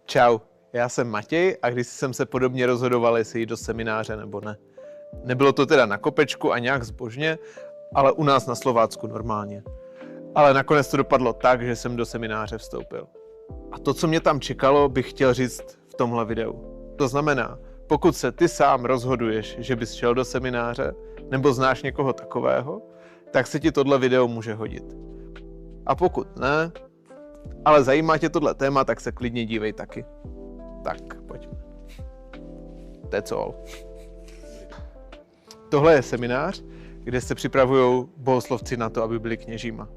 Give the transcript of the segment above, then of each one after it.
Čau, já jsem Matěj a když jsem se podobně rozhodoval, jestli jít do semináře nebo ne. Nebylo to teda na kopečku a nějak zbožně, ale u nás na Slovácku normálně. Ale nakonec to dopadlo tak, že jsem do semináře vstoupil. A to, co mě tam čekalo, bych chtěl říct v tomhle videu. To znamená, pokud se ty sám rozhoduješ, že bys šel do semináře, nebo znáš někoho takového, tak se ti tohle video může hodit. A pokud ne, ale zajímá tě tohle téma, tak se klidně dívej taky. Tak, pojďme. That's all. Tohle je seminář, kde se připravují bohoslovci na to, aby byli kněžíma.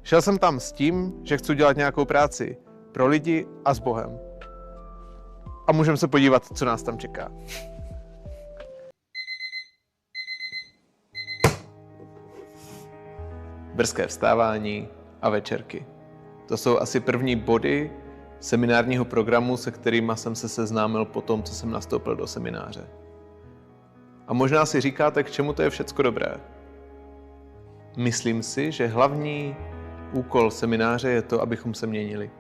Šel jsem tam s tím, že chci dělat nějakou práci pro lidi a s Bohem. A můžeme se podívat, co nás tam čeká. Brzké vstávání a večerky. To jsou asi první body seminárního programu, se kterými jsem se seznámil po tom, co jsem nastoupil do semináře. A možná si říkáte, k čemu to je všecko dobré. Myslím si, že hlavní úkol semináře je to, abychom se měnili.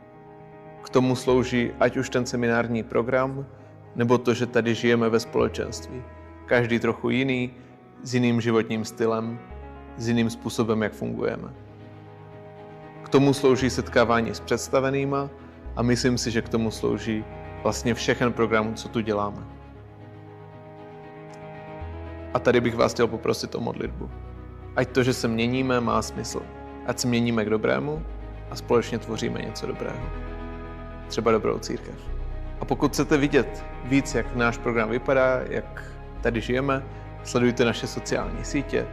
K tomu slouží ať už ten seminární program, nebo to, že tady žijeme ve společenství. Každý trochu jiný, s jiným životním stylem, s jiným způsobem, jak fungujeme. K tomu slouží setkávání s představenýma a myslím si, že k tomu slouží vlastně všechen program, co tu děláme. A tady bych vás chtěl poprosit o modlitbu. Ať to, že se měníme, má smysl. Ať se měníme k dobrému a společně tvoříme něco dobrého. Třeba dobrou církev. A pokud chcete vidět víc, jak náš program vypadá, jak tady žijeme, sledujte naše sociální sítě,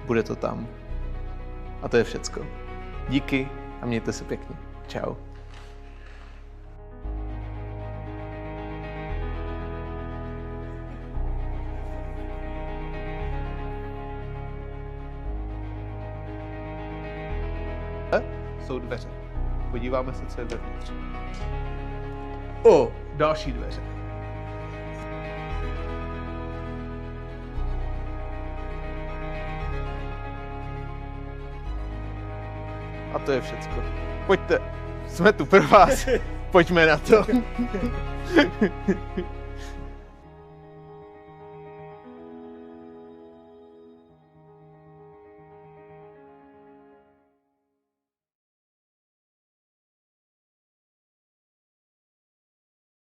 bude to tam. A to je všecko. Díky a mějte se pěkně. Čau. Jsou dveře. Podíváme se, co je vevnitř. O, další dveře. A to je všecko. Pojďte, jsme tu pro vás. Pojďme na to.